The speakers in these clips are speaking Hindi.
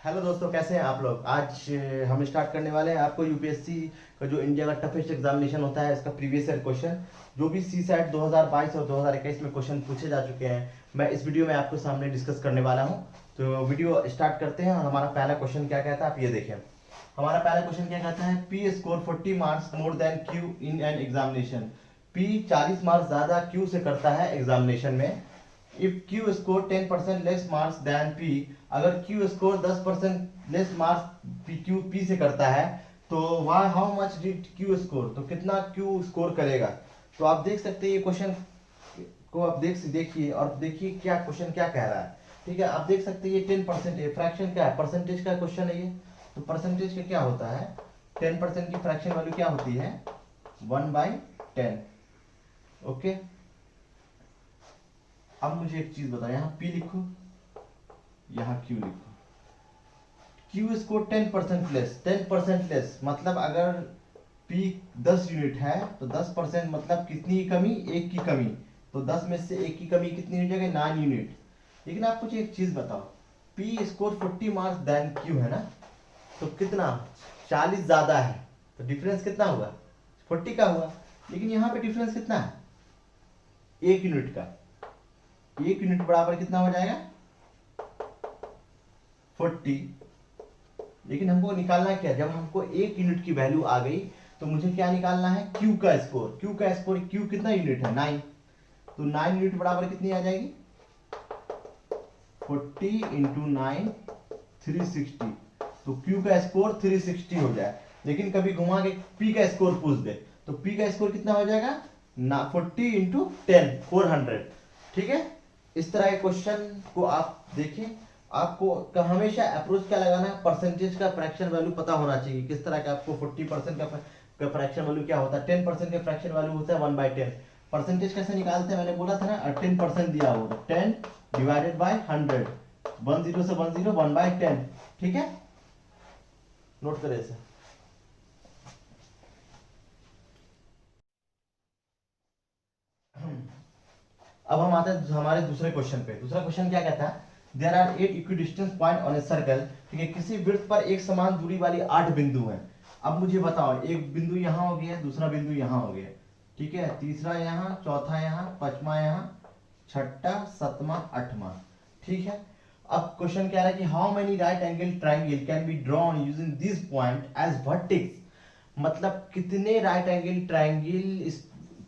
हेलो दोस्तों, कैसे हैं आप लोग। आज हम स्टार्ट करने वाले हैं आपको यूपीएससी का जो इंडिया का टफेस्ट एग्जामिनेशन होता है इसका प्रीवियस ईयर क्वेश्चन, जो भी सी सैट 2022 और 2021 में क्वेश्चन पूछे जा चुके हैं, मैं इस वीडियो में आपको सामने डिस्कस करने वाला हूं। तो वीडियो स्टार्ट करते हैं और हमारा पहला क्वेश्चन क्या कहता है आप ये देखें। हमारा पहला क्वेश्चन क्या कहता है, P score 40 marks more than Q in an examination. P 40 marks ज्यादा क्यू से करता है एग्जामिनेशन में। If Q score 10% less marks than P, अगर Q score 10% less marks Q P से करता है तो why how much did Q score, तो कितना क्यू स्कोर करेगा। तो आप देख सकते हैं ये क्वेश्चन को आप देखिए और देखिए क्या क्वेश्चन क्या कह रहा है। ठीक है, आप देख सकते हैं ये 10% है, फ्रैक्शन क्या है, परसेंटेज का क्वेश्चन है ये। तो परसेंटेज का क्या होता है, 10% की फ्रैक्शन वैल्यू क्या होती है, 1/10। ओके, अब मुझे एक चीज बताओ, यहाँ पी लिखो, यहाँ क्यू लिखो। क्यू स्कोर 10% लेस, 10% लेस मतलब अगर पी 10 यूनिट है तो 10% मतलब कितनी की कमी, एक की कमी। तो 10 में से एक की कमी कितनी हो जाएगी, 9 यूनिट। लेकिन आप मुझे एक चीज बताओ, P score 40 marks than Q है ना, तो कितना, 40 ज्यादा है, तो डिफरेंस कितना हुआ, 40 का हुआ। लेकिन यहाँ पे डिफरेंस कितना है, एक यूनिट का। एक यूनिट बराबर कितना हो जाएगा, 40। लेकिन हमको निकालना क्या, जब हमको एक यूनिट की वैल्यू आ गई तो मुझे क्या निकालना है, क्यू का स्कोर। क्यू का स्कोर, क्यू कितना यूनिट है, 9। तो 9 यूनिट बराबर कितनी आ जाएगी, 40 इंटू 9, 360। तो क्यू का स्कोर 360 हो जाए। लेकिन कभी घुमा के पी का स्कोर पूछ दे तो पी का स्कोर कितना हो जाएगा ना, 40 इंटू 10, 400। ठीक है, इस तरह के क्वेश्चन को आप देखें। आपको हमेशा अप्रोच क्या लगाना है, परसेंटेज का फ्रैक्शन वैल्यू पता होना चाहिए। किस तरह का आपको 40% का फ्रैक्शन वैल्यू क्या होता है, 10% का फ्रैक्शन वैल्यू होता है 1/10। परसेंटेज कैसे निकालते हैं, मैंने बोला था ना, 10% दिया होगा, 10 डिवाइडेड बाय 100, 10 से 10, 1/10। ठीक है, नोट करें इसे। अब हम आते हैं हमारे दूसरे क्वेश्चन पे। दूसरा क्वेश्चन क्या कहता है, there are 8 equidistance point on a circle. ठीक है, किसी वृत्त पर एक समान दूरी वाली 8 बिंदु हैं। अब मुझे बताओ, एक बिंदु यहाँ हो गया, दूसरा बिंदु यहाँ हो गया, ठीक है, तीसरा यहाँ, चौथा यहाँ, पांचवा यहाँ, छठा, सातवां, आठवां। ठीक है, अब क्वेश्चन कह रहा है कि how many right angle triangle can be drawn using this point as vertex. मतलब कितने राइट एंगल ट्राइंगल इस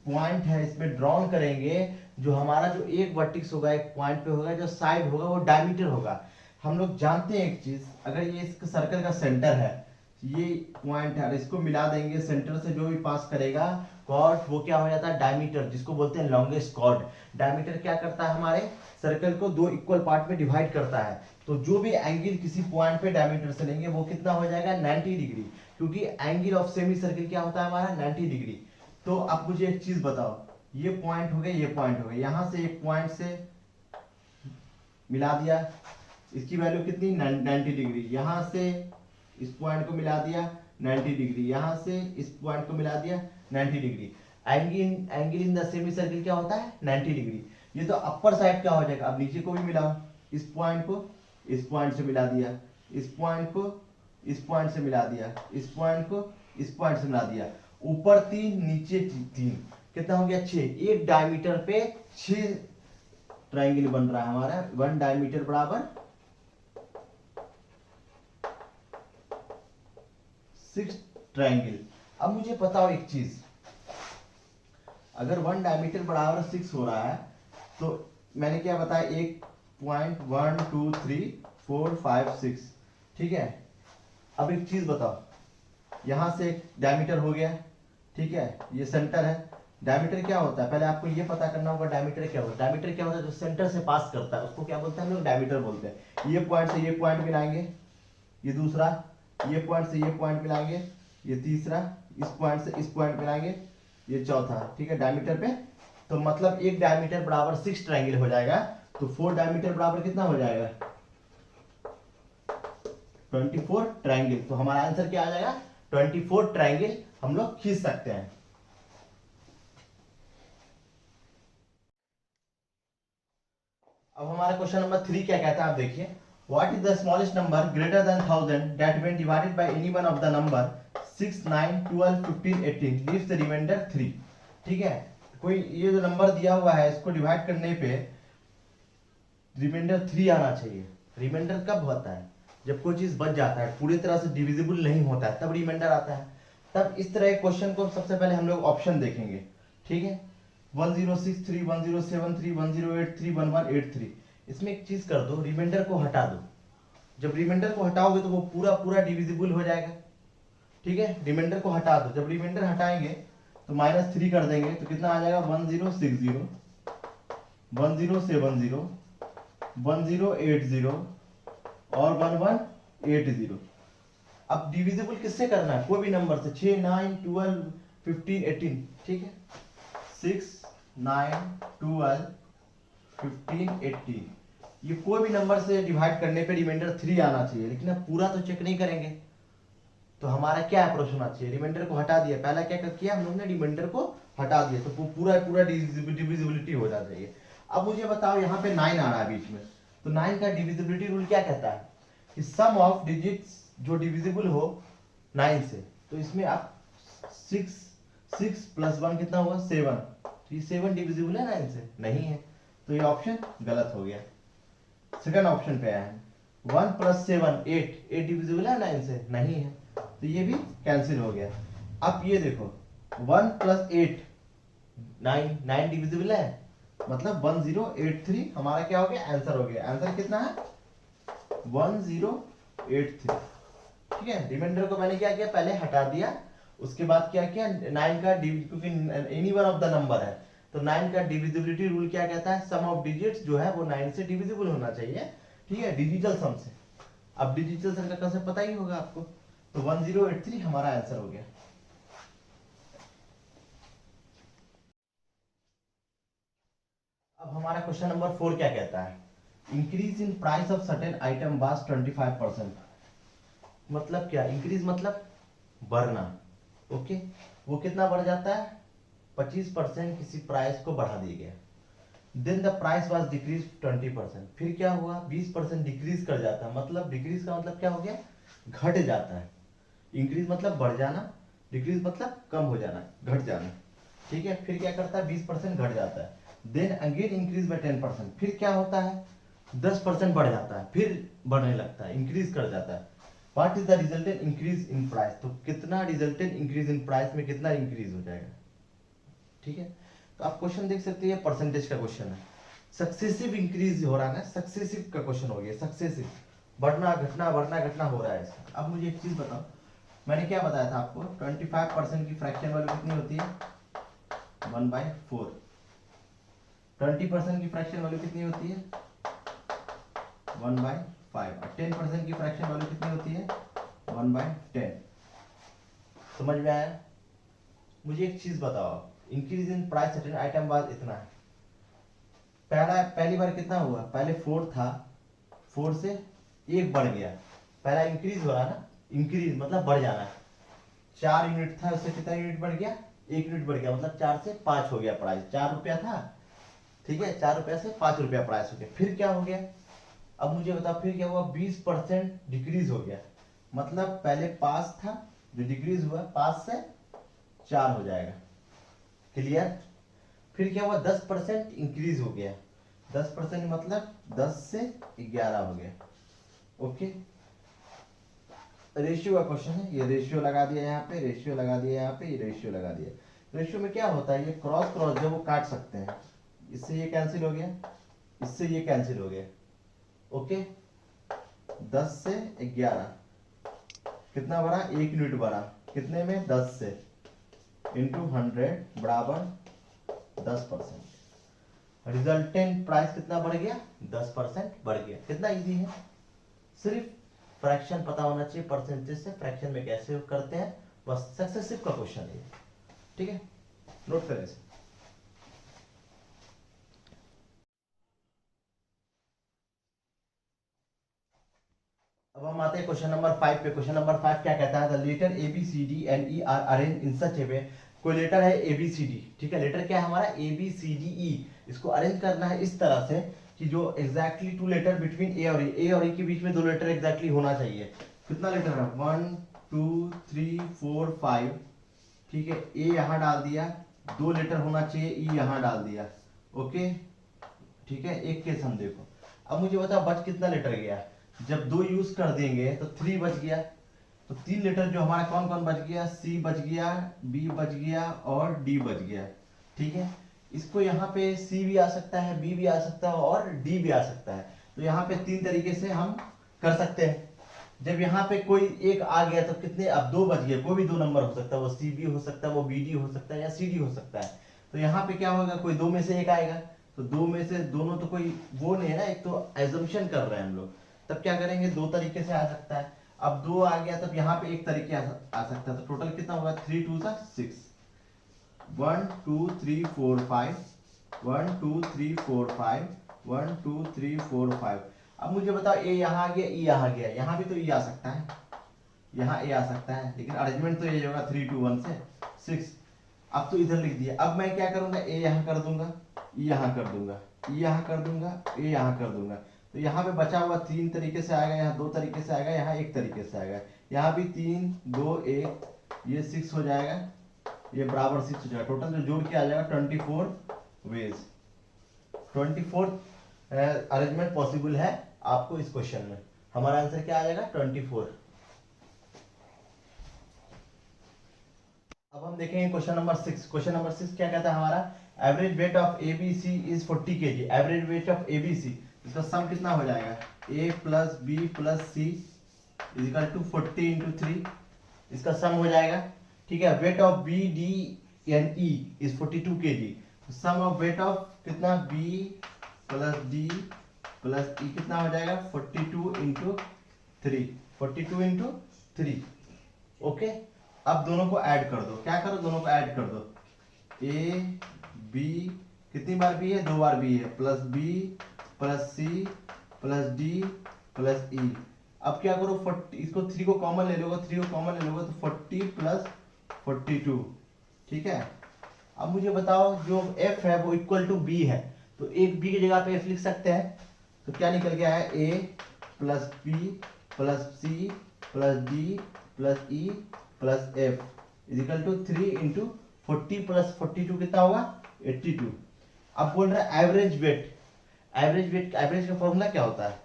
पॉइंट है इसमें ड्रॉन करेंगे, जो हमारा जो एक वर्टिक्स होगा, एक पॉइंट पे होगा, जो साइड होगा वो डायमीटर होगा। हम लोग जानते हैं एक चीज, अगर ये इस सर्कल का सेंटर है, ये पॉइंट है, इसको मिला देंगे, सेंटर से जो भी पास करेगा कॉर्ड, वो क्या हो जाता है, डायमीटर, जिसको बोलते हैं लॉन्गेस्ट कॉर्ड। डायमीटर क्या करता है, हमारे सर्कल को दो इक्वल पार्ट में डिवाइड करता है। तो जो भी एंगल किसी पॉइंट पे डायमीटर से लेंगे वो कितना हो जाएगा, 90 डिग्री। क्योंकि एंगल ऑफ सेमी सर्कल क्या होता है हमारा, 90 डिग्री। तो आप मुझे एक चीज बताओ, ये पॉइंट हो गया, ये पॉइंट हो गया, यहां से एक पॉइंट से मिला दिया, इसकी वैल्यू कितनी, 90 डिग्री। यहां से इस पॉइंट को मिला दिया, 90 डिग्री। यहां से इस पॉइंट को मिला दिया, 90 degree. Angle in the semi circle क्या होता है, 90 डिग्री। ये तो अपर साइड क्या हो जाएगा, अब नीचे को भी मिलाओ, इस पॉइंट को इस पॉइंट से मिला दिया, इस पॉइंट को इस पॉइंट से मिला दिया, इस पॉइंट को इस पॉइंट से मिला दिया। ऊपर 3, नीचे 3, कितना हो गया, 6। एक डायमीटर पे 6 ट्राइंगल बन रहा है हमारा। 1 डायमीटर बराबर 6 ट्राइंगल। अब मुझे बताओ एक चीज, अगर 1 डायमीटर बराबर 6 हो रहा है तो मैंने क्या बताया, एक पॉइंट 1 2 3 4 5 6। ठीक है, अब एक चीज बताओ, यहां से एक डायमीटर हो गया, ठीक है, ये सेंटर है। डायमीटर क्या होता है, पहले आपको ये पता करना होगा डायमीटर क्या होता है। डायमीटर क्या होता है, जो सेंटर से पास करता है उसको क्या बोलते हैं हम लोग, डायमीटर बोलते हैं। ये पॉइंट से ये पॉइंट मिलाएंगे, ये दूसरा, ये पॉइंट से ये पॉइंट मिलाएंगे, ये तीसरा, इस पॉइंट से इस पॉइंट मिलाएंगे, ये चौथा। ठीक है, डायमीटर पे, तो मतलब एक डायमीटर बराबर 6 ट्राइंगल हो जाएगा। तो 4 डायमीटर बराबर कितना हो जाएगा, 24 ट्राइंगल। तो हमारा आंसर क्या आ जाएगा, 24 ट्राइंगल हम लोग खींच सकते हैं। अब हमारा क्वेश्चन नंबर 3 क्या कहता है आप देखिए, What is the smallest number greater than 1000 that when divided by any one of the number 6, 9, 12, 15, 18 leaves the remainder 3? ठीक है, कोई ये जो नंबर दिया हुआ है इसको डिवाइड करने पे रिमाइंडर 3 आना चाहिए। रिमाइंडर कब होता है? जब कोई चीज बच जाता है, पूरी तरह से डिविजिबल नहीं होता है, तब रिमाइंडर आता है। तब इस तरह के क्वेश्चन को सबसे पहले हम लोग ऑप्शन देखेंगे। ठीक है, 1063, 1073, 1083, 1183। इसमें एक चीज कर दो, रिमाइंडर को हटा दो। जब रिमाइंडर को हटाओगे तो वो पूरा पूरा डिविजिबल हो जाएगा। ठीक है, रिमाइंडर को हटा दो। जब रिमाइंडर हटाएंगे तो -3 कर देंगे तो कितना आ जाएगा? 1060, 1070, 1080 और 1180। अब डिविजिबल किससे करना है? कोई भी नंबर से, 6, 9, 12, 15, 18। ठीक है, 6, 9, 12, 15, 18 ये कोई भी नंबर से डिवाइड करने पे रिमाइंडर 3 आना चाहिए। लेकिन अब पूरा तो चेक नहीं करेंगे, तो हमारा क्या अप्रोच होना चाहिए? रिमाइंडर को हटा दिया। पहला क्या किया हम लोग ने? रिमाइंडर को हटा दिया, तो पूरा पूरा डिविजिबिलिटी हो जाना चाहिए। अब मुझे बताओ, यहाँ पे 9 आ रहा है बीच में, तो 9 का डिविजिबिलिटी रूल क्या कहता है कि सम ऑफ डिजिट्स जो डिविजिबल हो 9 से, तो इसमें आप 6 + 1 कितना हुआ? 7। तो ये 7 डिविजिबल है 9 से? नहीं है, तो ये ऑप्शन गलत हो गया। सेकंड ऑप्शन पे आया है 1 + 7 8 डिविजिबल है 9 से? नहीं है, तो ये भी कैंसिल हो गया। अब ये देखो 1 + 8 9 डिविजिबल है, मतलब 1083 हमारा क्या हो गया? आंसर हो गया। आंसर कितना है? 1083। ठीक है, रिमाइंडर को मैंने क्या किया? पहले हटा दिया, उसके बाद क्या किया? 9 का क्योंकि any one of the number है, तो 9 का डिविजिबिलिटी रूल क्या कहता है? सम ऑफ डिजिट्स जो है वो 9 से डिविजिबल होना चाहिए। ठीक है, डिजिटल सम से। अब डिजिटल सम का कंसेप्ट पता ही होगा आपको, तो 1083 हमारा आंसर हो गया। अब हमारा क्वेश्चन नंबर 4 क्या कहता है? Increase in price of certain item was 25%। मतलब क्या? इंक्रीज मतलब बढ़ना। ओके, वो कितना बढ़ जाता है? 25% किसी प्राइस को बढ़ा दिया गया। Then the price was decrease 20%। फिर क्या हुआ? 20% डिक्रीज कर जाता है। मतलब डिक्रीज का मतलब क्या हो गया? घट जाता है। इंक्रीज मतलब बढ़ जाना, डिक्रीज मतलब कम हो जाना, घट जाना। ठीक है, फिर क्या करता है? 20% घट जाता है। Then again increase by 10%। फिर क्या होता है? 10% बढ़ जाता है, फिर बढ़ने लगता है, इंक्रीज कर जाता है। What is the resultant increase in price? तो कितना रिजल्टेंट इंक्रीज इन प्राइस में कितना इंक्रीज हो जाएगा? ठीक है, तो आप क्वेश्चन देख सकते हैं, परसेंटेज का क्वेश्चन है। सक्सेसिव इंक्रीज हो रहा है ना, सक्सेसिव का क्वेश्चन हो गया। सक्सेसिव बढ़ना घटना बढ़ना घटना हो रहा है इसका। अब मुझे एक चीज बताओ, मैंने क्या बताया था आपको? 25% की फ्रैक्शन वैल्यू कितनी होती है? 1/4। 20% की फ्रैक्शन वैल्यू कितनी होती है? 1/5। और 10% की फ्रैक्शन वैल्यू कितनी होती है? 1/10। समझ में आया? मुझे एक चीज बताओ, increase in price certain item बाद इतना है। पहली बार कितना हुआ? पहले 4 था, 4 से 1 बढ़ गया। पहला इंक्रीज हो रहा ना, इंक्रीज मतलब बढ़ जाना। 4 यूनिट था, उससे कितना यूनिट बढ़ गया? 1 यूनिट बढ़ गया, मतलब 4 से 5 हो गया प्राइस। 4 रुपया था, ठीक है, 4 रुपया से 5 रुपया प्राइस हो गया। फिर क्या हो गया? अब मुझे बताओ, फिर क्या हुआ? 20% डिक्रीज हो गया। मतलब पहले 5 था, जो डिक्रीज हुआ 5 से 4 हो जाएगा। क्लियर? फिर क्या हुआ? 10% इंक्रीज हो गया। 10% मतलब 10 से 11 हो गया। ओके, रेशियो का क्वेश्चन है, ये रेशियो लगा दिया यहाँ पे, रेशियो लगा दिया यहाँ पे, ये रेशियो लगा दिया। रेशियो में क्या होता है? ये क्रॉस क्रॉस जब वो काट सकते हैं, इससे ये कैंसिल हो गया, इससे ये कैंसिल हो गया। ओके, 10 से 11 कितना बढ़ा? 1 यूनिट बढ़ा। कितने में? 10 से, इंटू 100 बराबर 10%। रिजल्टेंट प्राइस कितना बढ़ गया? 10% बढ़ गया। कितना इजी है, सिर्फ फ्रैक्शन पता होना चाहिए, परसेंटेज से फ्रैक्शन में कैसे करते हैं, बस सक्सेसिव का क्वेश्चन है। ठीक है, नोट करें इसे। अब हम आते हैं क्वेश्चन नंबर 5 पे। क्वेश्चन नंबर 5 क्या कहता है? The letter A B C D and E are arrange in such a way. कोई लेटर है ए बी सी डी, ठीक है, लेटर क्या है हमारा? A B C D E. इसको अरेंज करना है इस तरह से कि जो exactly two letter between A और ए के बीच में दो लेटर एग्जैक्टली होना चाहिए। कितना लेटर है, 1 2 3 4 5, ठीक है। ए यहाँ डाल दिया, दो लेटर होना चाहिए, ई यहाँ डाल दिया, ओके, ठीक है। एक केस हम देखो, अब मुझे बताओ बच कितना लेटर गया। जब दो यूज कर देंगे तो 3 बच गया, तो 3 लेटर जो हमारा कौन कौन बच गया, सी बच गया, बी बच गया और डी बच गया, ठीक है। इसको यहाँ पे सी भी आ सकता है, बी भी आ सकता है और डी भी आ सकता है। तो यहाँ पे 3 तरीके से हम कर सकते हैं। जब यहाँ पे कोई एक आ गया तो कितने, अब 2 बच गए, कोई भी 2 नंबर हो सकता है, वो सी बी हो सकता है, वो बी डी हो सकता है या सी डी हो सकता है। तो यहाँ पे क्या होगा, कोई 2 में से एक आएगा, तो 2 में से दोनों तो कोई वो नहीं है ना, एक तो एजम्पशन कर रहे हैं हम लोग। तब क्या करेंगे, 2 तरीके से आ सकता है। अब 2 आ गया तब यहाँ पे एक तरीके आ सकता है, तो टोटल कितना होगा, 3 2 6, 1 2 3 4 5, 1 2 3 4 5, 1 2 3 4 5। अब मुझे बताओ ए यहाँ आ गया, ई यहाँ गया, यहाँ भी तो ई आ सकता है, यहाँ ए आ सकता है, लेकिन अरेंजमेंट तो ये होगा 3 2 1 से 6। अब तो इधर लिख दिया, अब मैं क्या करूंगा, ए यहाँ कर दूंगा, ई यहाँ कर दूंगा, ई यहाँ कर दूंगा, ए यहाँ कर दूंगा। तो यहाँ पे बचा हुआ 3 तरीके से आएगा, यहाँ 2 तरीके से आएगा, यहाँ 1 तरीके से आएगा, यहाँ भी 3 2 1, ये 6 हो जाएगा, ये बराबर 6 हो जाएगा। टोटल जो जोड़ के आ जाएगा 24 वेज, 24 अरेंजमेंट पॉसिबल है आपको इस क्वेश्चन में। हमारा आंसर क्या आ जाएगा, 24। अब हम देखेंगे क्वेश्चन नंबर 6। क्वेश्चन नंबर 6 क्या कहता है हमारा, average weight of ABC is 40 kg। Average weight of ABC, इसका सम कितना हो जाएगा, a plus B plus C is equal to 40 into 3, इसका सम हो जाएगा, ठीक है। Weight of B D and E is 42 kg। Sum of weight of कितना, B plus D plus E कितना हो जाएगा, 42 इंटू 3, 42 इंटू 3, ओके। अब दोनों को ऐड कर दो, क्या करो, दोनों को ऐड कर दो, ए बी, कितनी बार बी है, 2 बार बी है, plus B plus C plus D plus E. अब क्या करो, 40, इसको 3 को कॉमन ले लोगे, 3 को कॉमन ले लोगे तो 40 प्लस 42, ठीक है। अब मुझे बताओ जो f है वो इक्वल टू b है, तो एक b की जगह पे f लिख सकते हैं, तो क्या निकल गया है, a plus b plus c plus d plus e plus f is equal to 3 into 40 plus 42 कितना होगा, 82। अब बोल रहा है एवरेज वेट, एवरेज का फॉर्मूला क्या होता है,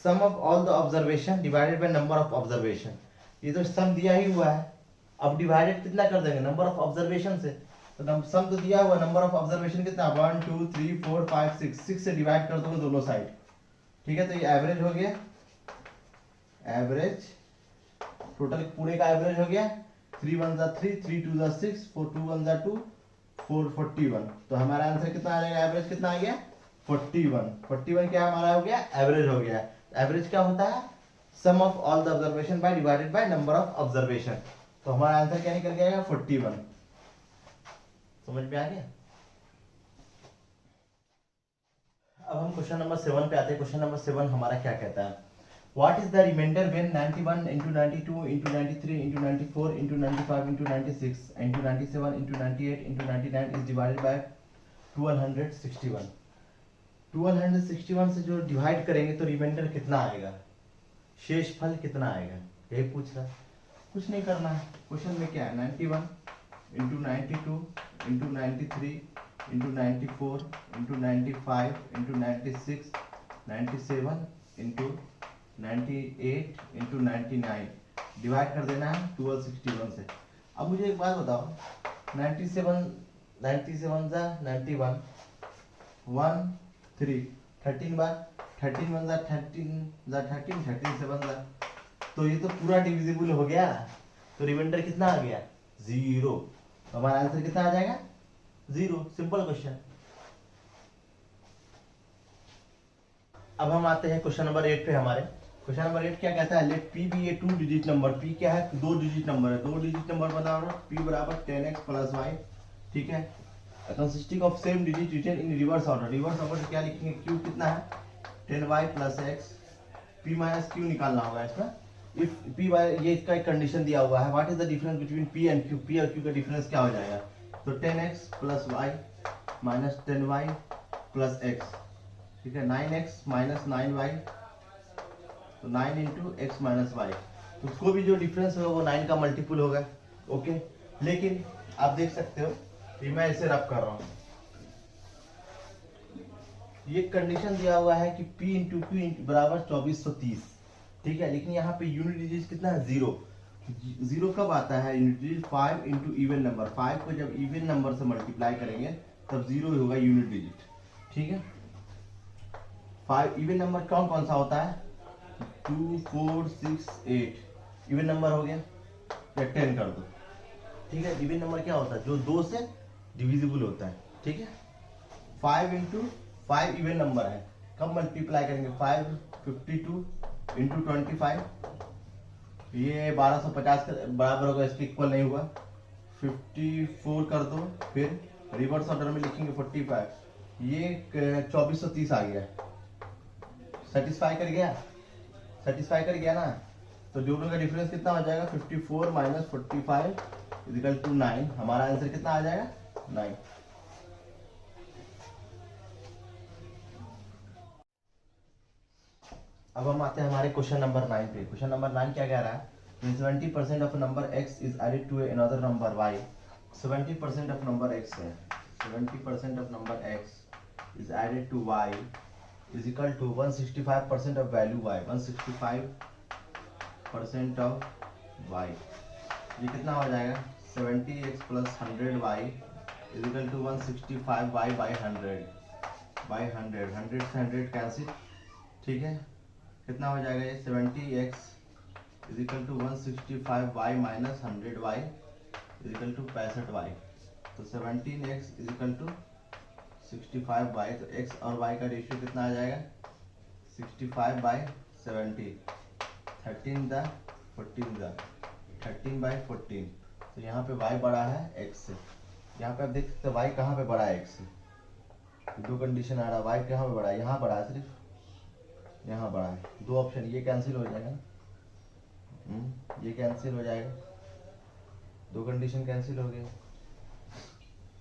sum of all the observation divided by number of observation. ये तो सम दिया ही हुआ है, अब डिवाइडेड कितना कर देंगे, नंबर ऑफ ऑब्जर्वेशन से। तो सम तो दिया हुआ, नंबर ऑफ ऑब्जर्वेशन कितना, 1 2 3 4 5 6, 6 से डिवाइड कर दोगे दोनों साइड, ठीक है। तो ये एवरेज हो गया, एवरेज टोटल पूरे का एवरेज हो गया, 3 1 3 3 2 6 4 2 1 2 4 41। तो हमारा आंसर कितना आ जाएगा, एवरेज कितना आ गया, 41। 41 क्या हमारा हो गया, एवरेज हो गया। एवरेज क्या होता है, sum of all the observation by divided by number of observation. तो हमारा आंसर क्या निकल गया, 41। समझ में आ गया। अब हम क्वेश्चन नंबर 7 पे आते हैं। क्वेश्चन नंबर 7 हमारा क्या कहता है, what is the reminder when 91 into 92 into 93 into 94 into 95 into 96 into 97 into 98 into 99 is divided by 1261। 1261 से जो डिवाइड करेंगे तो रिमाइंडर कितना आएगा, शेष फल कितना आएगा, यही पूछ रहा है। कुछ नहीं करना है, क्वेश्चन में क्या है, 91 into 92 into 93 into 94 into 95 into 96 97 into 98 into 99 divide कर देना है 1261 से। अब मुझे एक बात बताओ, 97 जा 91 1 3 13 बार, 13 1 जा 13 जा 13 13 7 जा, तो ये तो पूरा डिविजिबल हो गया, तो रिमाइंडर कितना आ गया, 0। हमारा आंसर कितना आ जाएगा, 0। Simple question. अब हम आते हैं क्वेश्चन नंबर 8 पे हमारे। क्वेश्चन नंबर 8 क्या कहता है, लेट p बी ए 2 डिजिट नंबर। p क्या है, 2 डिजिट नंबर है, 2 डिजिट नंबर बता रहा हूँ, p बराबर 10x प्लस y, ठीक है, consisting of same digit written in reverse order. Reverse order क्या लिखेंगे, q कितना है 10y plus x, p minus q निकालना होगा इसमें। इफ p ये इसका एक कंडीशन दिया हुआ है, what is the difference between p and q, p और q का डिफरेंस क्या हो जाएगा, तो 10x plus y minus 10y plus x ठीक है, 9x माइनस 9y, तो 9 इंटू एक्स माइनस वाई, उसको भी जो डिफरेंस होगा वो 9 का मल्टीपल होगा। ओके, लेकिन आप देख सकते हो कि मैं इसे रब कर रहा हूँ, ये कंडीशन दिया हुआ है कि p इंटू क्यू बराबर 2430, ठीक है, लेकिन यहाँ पे यूनिट डिजिट कितना है, 0। जीरो कब आता है unit digit, 5 into even number, 5 को जब इवन नंबर से मल्टीप्लाई करेंगे तब 0 होगा यूनिट डिजिट, ठीक है। 5 इवन नंबर कौन कौन सा होता है, 2 4 6 8 इवन नंबर हो गया, या 10 कर दो, ठीक है। इवन नंबर क्या होता है, जो 2 से डिविजिबल होता है, ठीक है। 5 इंटू 5 इवन नंबर है, कब मल्टीप्लाई करेंगे, 5 52 इंटू 25, ये 1250 के बराबर होगा, इसके इक्वल नहीं हुआ, 54 कर दो, फिर रिवर्स ऑर्डर में लिखेंगे 45, ये 2430 आ गया, सेटिस्फाई कर गया, सेटिस्फाई कर गया ना। तो दोनों का डिफरेंस कितना हो जाएगा, 54 माइनस 45 इक्वल टू 9, हमारा आंसर कितना आ जाएगा, 9। अब हम आते हैं हमारे क्वेश्चन नंबर 9 पे। क्वेश्चन नंबर 9 क्या कह रहा है, 70% of number x is added to another number y। 70% of number x है, 70% of number x is added to y is equal to 165% of value y, 165% of y, ये कितना हो जाएगा, 70x plus 100y is equal to 165y by 100, by 100, 100 से 100 कैंसिल, ठीक है, कितना हो जाएगा ये 70x is equal to 165y minus 100y is equal to 65y, तो 17x is equal to 65y, तो x और y का रेशियो कितना आ जाएगा, 65 बाई 70, 13 द 13 बाई 14, तो यहाँ पे y बड़ा है x से, यहाँ पे आप देख सकते हैं y कहाँ पे बड़ा है x से, दो कंडीशन आ रहा है, y कहाँ पे बड़ा है, यहाँ बड़ा है, सिर्फ यहाँ बड़ा है, दो ऑप्शन, ये कैंसिल हो जाएगा, ये कैंसिल हो जाएगा, दो कंडीशन कैंसिल हो गए,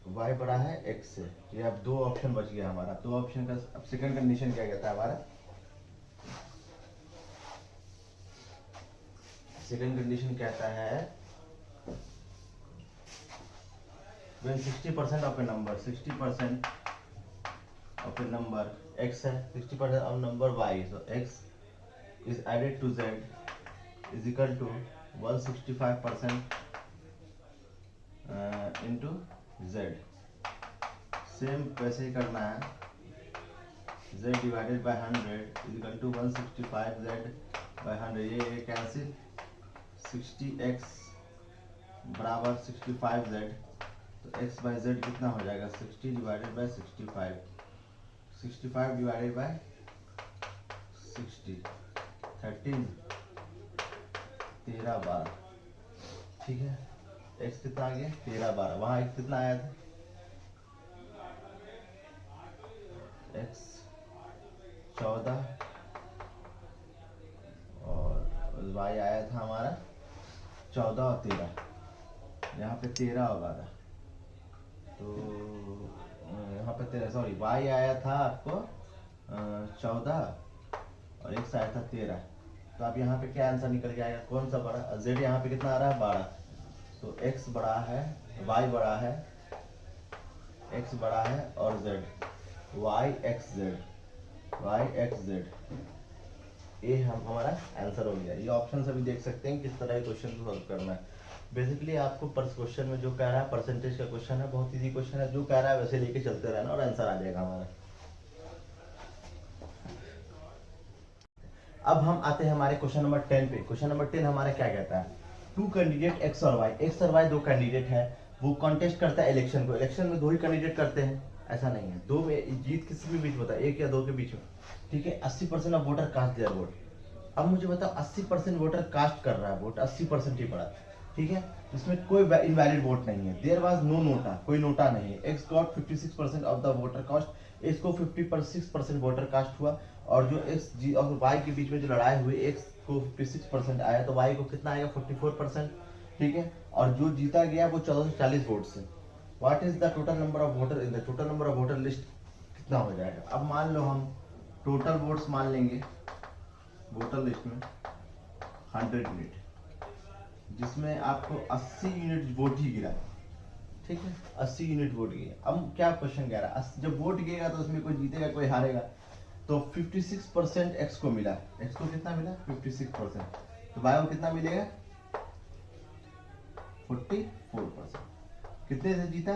y बड़ा है x से, ये अब दो ऑप्शन बच गया हमारा, दो ऑप्शन का। अब सेकंड कंडीशन क्या कहता है हमारा, सेकंड कंडीशन कहता है when 60% of a number, 60% of a number x है, 60% of number y, so x is added to z is equal to 165% into z, same वैसे ही करना है, z divided by 100 is equal to 165 z by 100, ये कैंसिल, 60x बराबर 65z, तो x बाई z कितना हो जाएगा, 60 डिवाइडेड बाय 65, 65 डिवाइडेड बाय 60, 13 13 12, ठीक है, x कितना आ गया 13 12, वहां x कितना आया था, x 14 और y आया था हमारा 14 और 13, यहाँ पे 13 होगा था, तो यहाँ पे 13, सॉरी y आया था आपको 14 और x आया था 13, तो आप यहाँ पे क्या आंसर निकल के आएगा, कौन सा बड़ा, z यहाँ पे कितना आ रहा है 12, तो x बड़ा है, y बड़ा है, x बड़ा है और z, y x z, y x z, ये हम हमारा आंसर हो गया। ये ऑप्शन से भी देख सकते हैं किस तरह क्वेश्चन को सॉल्व करना है। बेसिकली आपको पर क्वेश्चन में जो कह रहा है परसेंटेज का क्वेश्चन है, बहुत इजी क्वेश्चन है, जो कह रहा है वैसे लेके चलते रहना और आंसर आ जाएगा हमारा। अब हम आते हैं हमारे क्वेश्चन नंबर 10 पे। क्वेश्चन नंबर 10 हमारा क्या कहता है, टू कैंडिडेट एक्स और वाई, एक्स और वाई दो कैंडिडेट है, वो कॉन्टेस्ट करता है इलेक्शन को, इलेक्शन में दो ही कैंडिडेट करते हैं, ऐसा नहीं है, दो में जीत किसी भी बीच में होता है, एक या दो के बीच में, ठीक है। 80% of voter cast their vote, अब मुझे बताओ 80% वोटर कास्ट कर रहा है वोट, 80% ही पड़ा, ठीक है, इसमें कोई इनवैलिड वोट नहीं है, देयर वाज नो नोटा, कोई नोटा नहीं है, X got 56% of the voter cast, X को 56% वोटर कास्ट हुआ, और जो एक्स जी और वाई के बीच में जो लड़ाई हुई, एक्स को 56% आया, तो वाई को कितना आएगा 44%, ठीक है, और जो जीता गया वो 1440 वोट से। What is the total number of voter in the total number of voter list, कितना हो जाएगा। अब मान लो हम टोटल वोट्स मान लेंगे वोटर लिस्ट में 100 यूनिट, जिसमें आपको 80 यूनिट वोट ही गिरा, ठीक है, 80 यूनिट वोट गए। अब क्या क्वेश्चन कह रहा है, जब वोट गिरेगा तो उसमें कोई जीतेगा कोई हारेगा, तो 56% एक्स को मिला, एक्स को कितना मिला 56%, तो वाई को कितना मिलेगा 44%, कितने से जीता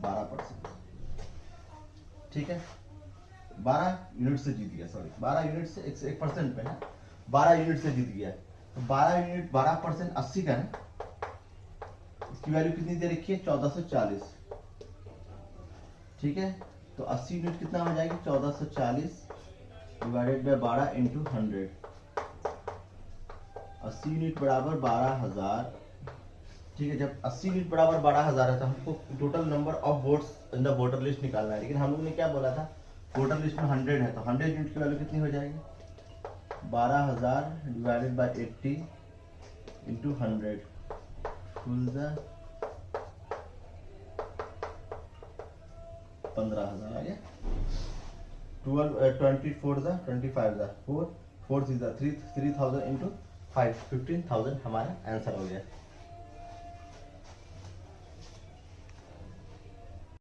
12%, ठीक है, 12 यूनिट से जीत गया, सॉरी 12 यूनिट से 1% पे ना 12 यूनिट से जीत गया, तो 12 यूनिट 12% 80 का ना, इसकी वैल्यू कितनी दे रखी है 1440, ठीक है, तो 80 यूनिट कितना हो जाएगी 1440 डिवाइडेड बाय 12 इंटू 100, 80 यूनिट बराबर 12,000, ठीक है। जब 80 यूनिट बराबर 12,000 है तो हमको total number of votes in the voter list निकालना है, लेकिन हम लोग ने क्या बोला था वोटर लिस्ट में 100 है, तो 100 यूनिट की वैल्यू कितनी हो जाएगी 12,000 divided by 80 into 100 full the 15,000 आ गया, 24 द 4 4 3 3000 इंटू 5 15,000 हमारा आंसर हो गया।